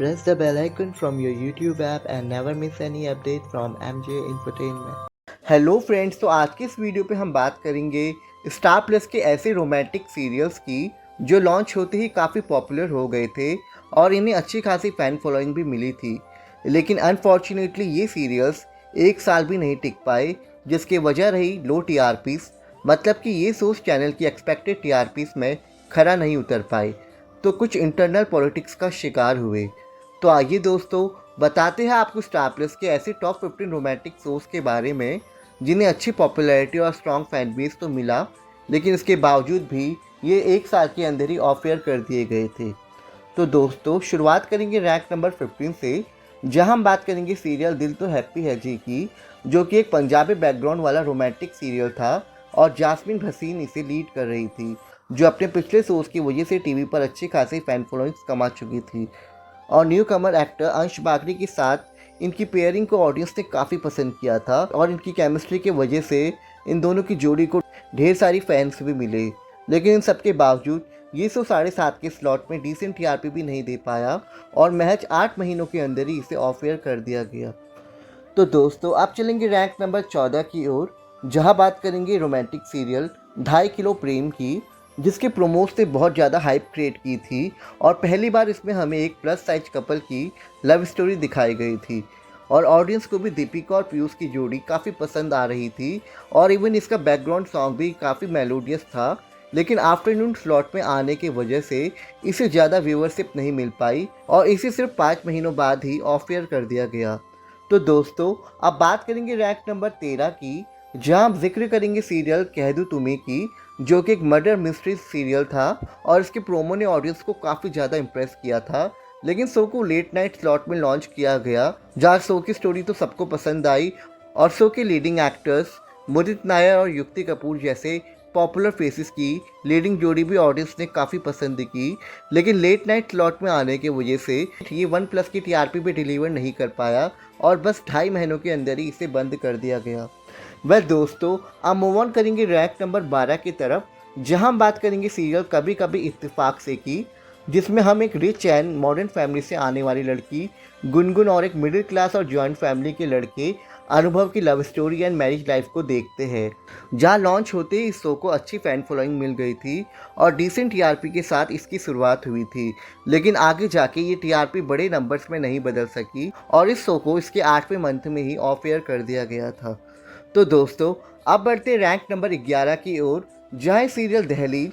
Press the bell icon from your YouTube app and never miss any update from MJ Entertainment. Hello friends, तो आज की इस video पे हम बात करेंगे स्टार प्लस के ऐसे रोमांटिक सीरियल्स की जो लॉन्च होते ही काफ़ी पॉपुलर हो गए थे और इन्हें अच्छी खासी फ़ैन फॉलोइंग भी मिली थी। लेकिन अनफॉर्चुनेटली ये सीरियल्स एक साल भी नहीं टिक पाए, जिसकी वजह रही लो टीआरपीज़। मतलब कि ये शोज चैनल की एक्सपेक्टेड टीआरपीज़ में खरा नहीं उतर पाए, तो कुछ इंटरनल पॉलिटिक्स का शिकार हुए। तो आइए दोस्तों, बताते हैं आपको स्टार प्लस के ऐसे टॉप 15 रोमांटिक शोज़ के बारे में जिन्हें अच्छी पॉपुलैरिटी और स्ट्रॉन्ग फैन बेस तो मिला, लेकिन इसके बावजूद भी ये एक साल के अंदर ही ऑफ एयर कर दिए गए थे। तो दोस्तों, शुरुआत करेंगे रैंक नंबर 15 से, जहां हम बात करेंगे सीरियल दिल तो हैप्पी है जी की, जो कि एक पंजाबी बैकग्राउंड वाला रोमांटिक सीरियल था और जास्मिन भसीन इसे लीड कर रही थी, जो अपने पिछले शोज़ की वजह से टीवी पर अच्छी खासी फैन फॉलोइंग्स कमा चुकी थी। और न्यू कमर एक्टर अंश बागरी के साथ इनकी पेयरिंग को ऑडियंस ने काफ़ी पसंद किया था और इनकी केमिस्ट्री की वजह से इन दोनों की जोड़ी को ढेर सारी फैंस भी मिले। लेकिन इन सब के बावजूद ये शो 7.5 के स्लॉट में डिसेंट टीआरपी भी नहीं दे पाया और महज 8 महीनों के अंदर ही इसे ऑफ एयर कर दिया गया। तो दोस्तों, अब चलेंगे रैंक नंबर 14 की ओर, जहां बात करेंगे रोमांटिक सीरियल 2.5 किलो प्रेम की, जिसके प्रोमोस ने बहुत ज़्यादा हाइप क्रिएट की थी और पहली बार इसमें हमें एक प्लस साइज कपल की लव स्टोरी दिखाई गई थी और ऑडियंस को भी दीपिका और पीयूष की जोड़ी काफ़ी पसंद आ रही थी और इवन इसका बैकग्राउंड सॉन्ग भी काफ़ी मेलोडियस था। लेकिन आफ्टरनून स्लॉट में आने की वजह से इसे ज़्यादा व्यूवरशिप नहीं मिल पाई और इसे सिर्फ 5 महीनों बाद ही ऑफ एयर कर दिया गया। तो दोस्तों, अब बात करेंगे रैंक नंबर 13 की, जहां हम जिक्र करेंगे सीरियल कह दूं तुम्हें की, जो कि एक मर्डर मिस्ट्री सीरियल था और इसके प्रोमो ने ऑडियंस को काफ़ी ज़्यादा इम्प्रेस किया था। लेकिन शो को लेट नाइट स्लॉट में लॉन्च किया गया, जहाँ शो की स्टोरी तो सबको पसंद आई और शो के लीडिंग एक्टर्स मुदित नायर और युक्ति कपूर जैसे पॉपुलर फेसेस की लीडिंग जोड़ी भी ऑडियंस ने काफ़ी पसंद की। लेकिन लेट नाइट स्लॉट में आने की वजह से ये 1+ की टीआरपी भी डिलीवर नहीं कर पाया और बस 2.5 महीनों के अंदर ही इसे बंद कर दिया गया। वेल दोस्तों, अब मूव ऑन करेंगे रैंक नंबर 12 की तरफ, जहां हम बात करेंगे सीरियल कभी कभी इत्तेफाक से की, जिसमें हम एक रिच एंड मॉडर्न फैमिली से आने वाली लड़की गुनगुन और एक मिडिल क्लास और जॉइंट फैमिली के लड़के अनुभव की love story and marriage life को देखते हैं। जहां लॉन्च होते ही इस शो को अच्छी फैन फॉलोइंग मिल गई थी और डिसेंट टीआरपी के साथ इसकी शुरुआत हुई थी। लेकिन आगे जाके ये टीआरपी बड़े नंबर्स में नहीं बदल सकी और इस शो को इसके 8वें मंथ में ही ऑफ एयर कर दिया गया था। तो दोस्तों, अब बढ़ते रैंक नंबर 11 की ओर, जहाँ सीरियल दहलीज,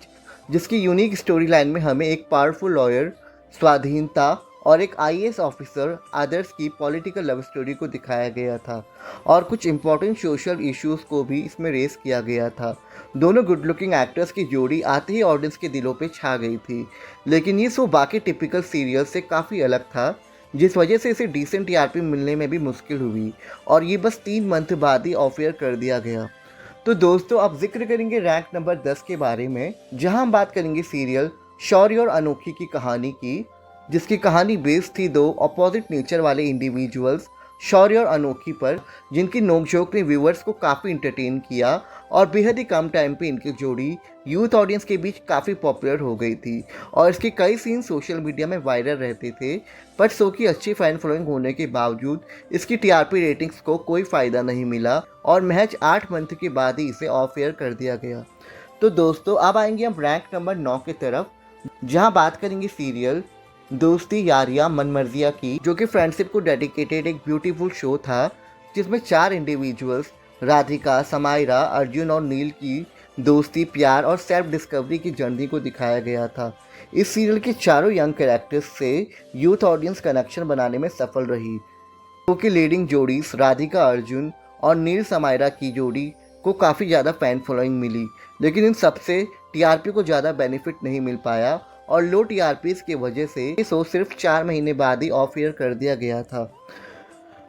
जिसकी यूनिक स्टोरी लाइन में हमें एक पावरफुल लॉयर, स्वाधीनता और एक आईएएस ऑफिसर आदर्श की पॉलिटिकल लव स्टोरी को दिखाया गया था और कुछ इंपॉर्टेंट सोशल इश्यूज को भी इसमें रेस किया गया था। दोनों गुड लुकिंग एक्टर्स की जोड़ी आते ही ऑडियंस के दिलों पे छा गई थी। लेकिन ये शो बाकी टिपिकल सीरियल से काफ़ी अलग था, जिस वजह से इसे डिसेंट टीआरपी मिलने में भी मुश्किल हुई और ये बस 3 मंथ बाद ही ऑफ एयर कर दिया गया। तो दोस्तों, अब जिक्र करेंगे रैंक नंबर 10 के बारे में, जहां हम बात करेंगे सीरियल शौर्य और अनोखी की कहानी की, जिसकी कहानी बेस्ड थी दो अपोजिट नेचर वाले इंडिविजुअल्स शौर्य और अनोखी पर, जिनकी नोकझोंक ने व्यूअर्स को काफ़ी इंटरटेन किया और बेहद ही कम टाइम पे इनकी जोड़ी यूथ ऑडियंस के बीच काफ़ी पॉपुलर हो गई थी और इसके कई सीन सोशल मीडिया में वायरल रहते थे। पर शो की अच्छी फैन फॉलोइंग होने के बावजूद इसकी टीआरपी रेटिंग्स को कोई फ़ायदा नहीं मिला और महज 8 मंथ के बाद ही इसे ऑफ एयर कर दिया गया। तो दोस्तों, अब आएंगे हम रैंक नंबर 9 की तरफ, जहां बात करेंगे सीरियल दोस्ती यारियां मनमर्जिया की, जो कि फ्रेंडशिप को डेडिकेटेड एक ब्यूटीफुल शो था, जिसमें 4 इंडिविजुअल्स राधिका, समायरा, अर्जुन और नील की दोस्ती, प्यार और सेल्फ डिस्कवरी की जर्नी को दिखाया गया था। इस सीरियल के चारों यंग कैरेक्टर्स से यूथ ऑडियंस कनेक्शन बनाने में सफल रही, क्योंकि लीडिंग जोड़ीज राधिका अर्जुन और नील समायरा की जोड़ी को काफ़ी ज़्यादा फैन फॉलोइंग मिली। लेकिन इन सबसे टीआरपी को ज़्यादा बेनिफिट नहीं मिल पाया और लो टीआरपीज़ की वजह से ये शो सिर्फ 4 महीने बाद ही ऑफ एयर कर दिया गया था।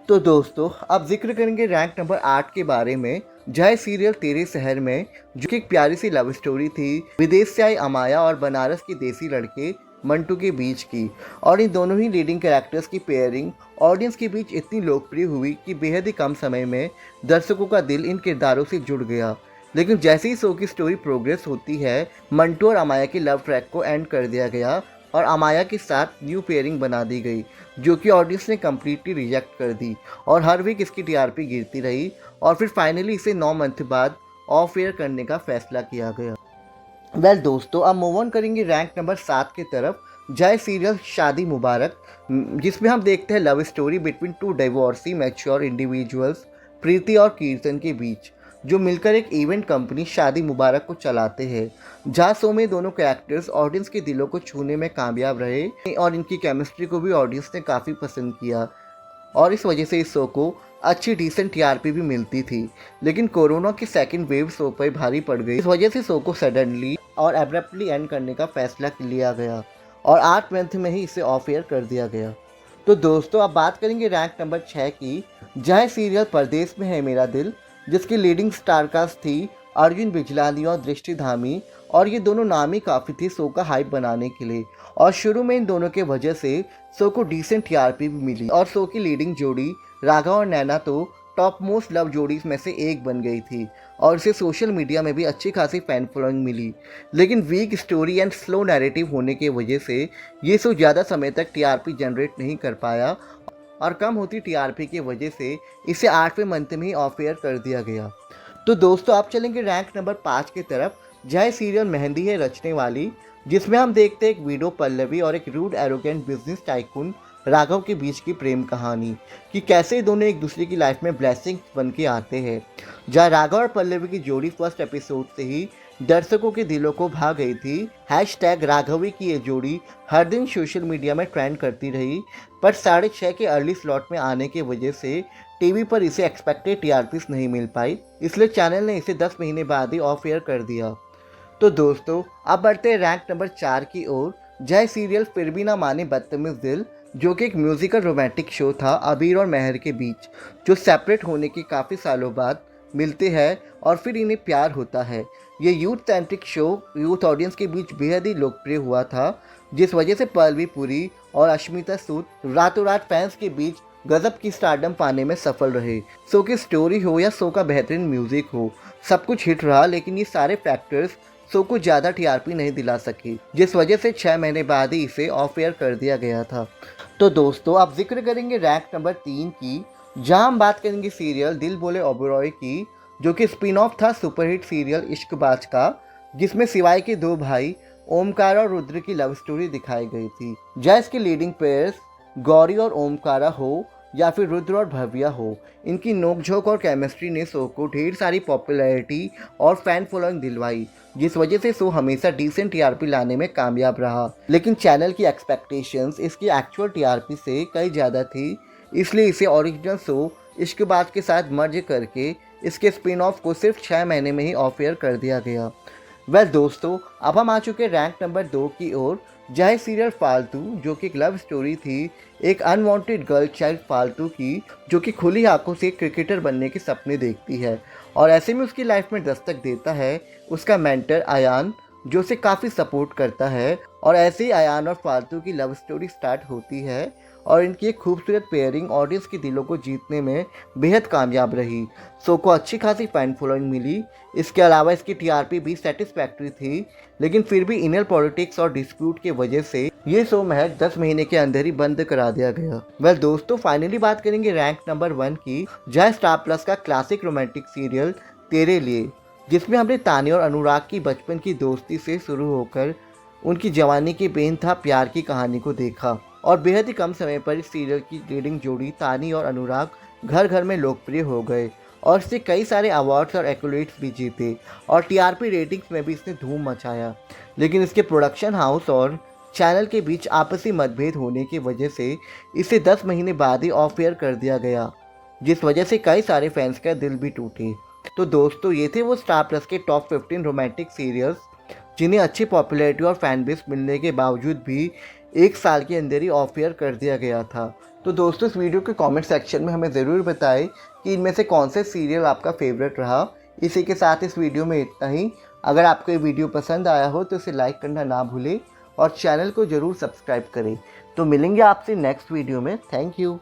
तो दोस्तों, अब जिक्र करेंगे रैंक नंबर 8 के बारे में, जहाँ सीरियल तेरे शहर में, जो कि एक प्यारी सी लव स्टोरी थी विदेश से आई अमाया और बनारस के देसी लड़के मंटू के बीच की, और इन दोनों ही लीडिंग कैरेक्टर्स की पेयरिंग ऑडियंस के बीच इतनी लोकप्रिय हुई कि बेहद ही कम समय में दर्शकों का दिल इन किरदारों से जुड़ गया। लेकिन जैसे ही शो की स्टोरी प्रोग्रेस होती है, मंटू और अमाया की लव ट्रैक को एंड कर दिया गया और अमाया के साथ न्यू पेयरिंग बना दी गई, जो कि ऑडियंस ने कम्प्लीटली रिजेक्ट कर दी और हर वीक इसकी टीआरपी गिरती रही और फिर फाइनली इसे 9 मंथ बाद ऑफ एयर करने का फैसला किया गया। वेल दोस्तों, अब मूव ऑन करेंगे रैंक नंबर 7 की तरफ, जय सीरियल शादी मुबारक, जिसमें हम देखते हैं love story between two divorcee mature individuals Preeti और कीर्तन के बीच, जो मिलकर एक इवेंट कंपनी शादी मुबारक को चलाते हैं। जहाँ शो में दोनों कैरेक्टर्स ऑडियंस के दिलों को छूने में कामयाब रहे और इनकी केमिस्ट्री को भी ऑडियंस ने काफ़ी पसंद किया और इस वजह से इस शो को अच्छी डिसेंट टीआरपी भी मिलती थी। लेकिन कोरोना की सेकंड वेव शो पर भारी पड़ गई। इस वजह से शो को सडनली और एब्रप्टली एंड करने का फैसला लिया गया और 8 मंथ में ही इसे ऑफ एयर कर दिया गया। तो दोस्तों, अब बात करेंगे रैंक नंबर 6 की, जय सीरियल परदेश में है मेरा दिल, जिसकी लीडिंग स्टारकास्ट थी अर्जुन बिजलानी और दृष्टि धामी, और ये दोनों नाम ही काफ़ी थी शो का हाइप बनाने के लिए। और शुरू में इन दोनों के वजह से शो को डिसेंट टीआरपी भी मिली और शो की लीडिंग जोड़ी राघव और नैना तो टॉप मोस्ट लव जोड़ीज में से एक बन गई थी और इसे सोशल मीडिया में भी अच्छी खासी फैन फॉलोइंग मिली। लेकिन weak story and slow narrative होने की वजह से ये शो ज़्यादा समय तक टीआरपी जनरेट नहीं कर पाया और कम होती टीआरपी की वजह से इसे 8वें मंथ में ही ऑफ एयर कर दिया गया। तो दोस्तों, आप चलेंगे रैंक नंबर 5 की तरफ, जय सीरियल मेहंदी है रचने वाली, जिसमें हम देखते हैं एक वीडियो पल्लवी और एक rude arrogant business tycoon Raghav के बीच की प्रेम कहानी कि कैसे दोनों एक दूसरे की लाइफ में ब्लेसिंग्स बन के आते हैं। जहाँ राघव और पल्लवी की जोड़ी फर्स्ट एपिसोड से ही दर्शकों के दिलों को भा गई थी। हैशटैग राघवी की ये जोड़ी हर दिन सोशल मीडिया में ट्रेंड करती रही, पर 6:30 के अर्ली स्लॉट में आने की वजह से टीवी पर इसे एक्सपेक्टेड टीआरपीस नहीं मिल पाई, इसलिए चैनल ने इसे 10 महीने बाद ही ऑफ एयर कर दिया। तो दोस्तों, अब बढ़ते हैं रैंक नंबर 4 की ओर, जय सीरियल फिर भी ना माने बदतमीज दिल, जो कि एक म्यूजिकल रोमांटिक शो था अबीर और मेहर के बीच, जो सेपरेट होने के काफ़ी सालों बाद मिलते हैं और फिर इन्हें प्यार होता है। ये youth centric show youth audience के बीच बेहद ही लोकप्रिय हुआ था, जिस वजह से पल्लवी पुरी और अश्मिता सूद रातों रात फैंस के बीच गजब की स्टारडम पाने में सफल रहे। शो की स्टोरी हो या शो का बेहतरीन म्यूजिक हो, सब कुछ हिट रहा, लेकिन ये सारे फैक्टर्स शो को ज़्यादा टीआरपी नहीं दिला सके, जिस वजह से 6 महीने बाद ही इसे ऑफ एयर कर दिया गया था। तो दोस्तों, अब जिक्र करेंगे रैंक नंबर 3 की, जहां हम बात करेंगे सीरियल दिल बोले ओबेरॉय की, जो कि स्पिन ऑफ था सुपरहिट सीरियल इश्कबाज का, जिसमें सिवाय के 2 भाई ओमकारा और रुद्र की लव स्टोरी दिखाई गई थी। जहाँ इसके लीडिंग पेयर्स गौरी और ओमकारा हो या फिर रुद्र और भव्या हो, इनकी नोकझोंक और केमिस्ट्री ने शो को ढेर सारी पॉपुलैरिटी और फैन फॉलोइंग दिलवाई, जिस वजह से शो हमेशा डिसेंट टीआरपी लाने में कामयाब रहा। लेकिन चैनल की एक्सपेक्टेशंस इसकी एक्चुअल टीआरपी से कई ज़्यादा थी, इसलिए इसे ओरिजिनल शो इश्कबाज के साथ मर्ज करके इसके स्पिन ऑफ को सिर्फ 6 महीने में ही ऑफ एयर कर दिया गया। वेल दोस्तों, अब हम आ चुके रैंक नंबर 2 की ओर, जय सीरियल फालतू, जो कि एक लव स्टोरी थी एक अनवांटेड गर्ल चाइल्ड फालतू की, जो कि खुली आंखों से क्रिकेटर बनने के सपने देखती है और ऐसे में उसकी लाइफ में दस्तक देता है उसका मेंटर अयान, जो उसे काफ़ी सपोर्ट करता है। और ऐसे ही अयान और फालतू की लव स्टोरी स्टार्ट होती है और इनकी एक खूबसूरत पेयरिंग ऑडियंस के दिलों को जीतने में बेहद कामयाब रही। शो को अच्छी खासी फैन फॉलोइंग मिली। इसके अलावा इसकी टीआरपी भी सेटिस्फैक्ट्री थी, लेकिन फिर भी इनर पॉलिटिक्स और डिस्प्यूट की वजह से ये शो महज 10 महीने के अंदर ही बंद करा दिया गया। वेल दोस्तों, फाइनली बात करेंगे रैंक नंबर 1 की, जहाँ स्टार प्लस का क्लासिक रोमांटिक सीरियल तेरे लिए, जिसमें हमने तान्या और अनुराग की बचपन की दोस्ती से शुरू होकर उनकी जवानी की बेइंतहा प्यार की कहानी को देखा और बेहद ही कम समय पर इस सीरियल की लीडिंग जोड़ी तानी और अनुराग घर घर में लोकप्रिय हो गए और इससे कई सारे अवार्ड्स और एक्colades भी जीते और टीआरपी रेटिंग्स में भी इसने धूम मचाया। लेकिन इसके प्रोडक्शन हाउस और चैनल के बीच आपसी मतभेद होने की वजह से इसे 10 महीने बाद ही ऑफ एयर कर दिया गया, जिस वजह से कई सारे फैंस का दिल भी टूटे। तो दोस्तों, ये थे वो स्टार प्लस के टॉप 15 रोमांटिक सीरियल्स जिन्हें अच्छी पॉपुलैरिटी और फैन बेस मिलने के बावजूद भी 1 साल के अंदर ही ऑफ एयर कर दिया गया था। तो दोस्तों, इस वीडियो के कमेंट सेक्शन में हमें ज़रूर बताएं कि इनमें से कौन से सीरियल आपका फेवरेट रहा। इसी के साथ इस वीडियो में इतना ही। अगर आपको ये वीडियो पसंद आया हो तो इसे लाइक करना ना भूलें और चैनल को ज़रूर सब्सक्राइब करें। तो मिलेंगे आपसे नेक्स्ट वीडियो में। Thank you.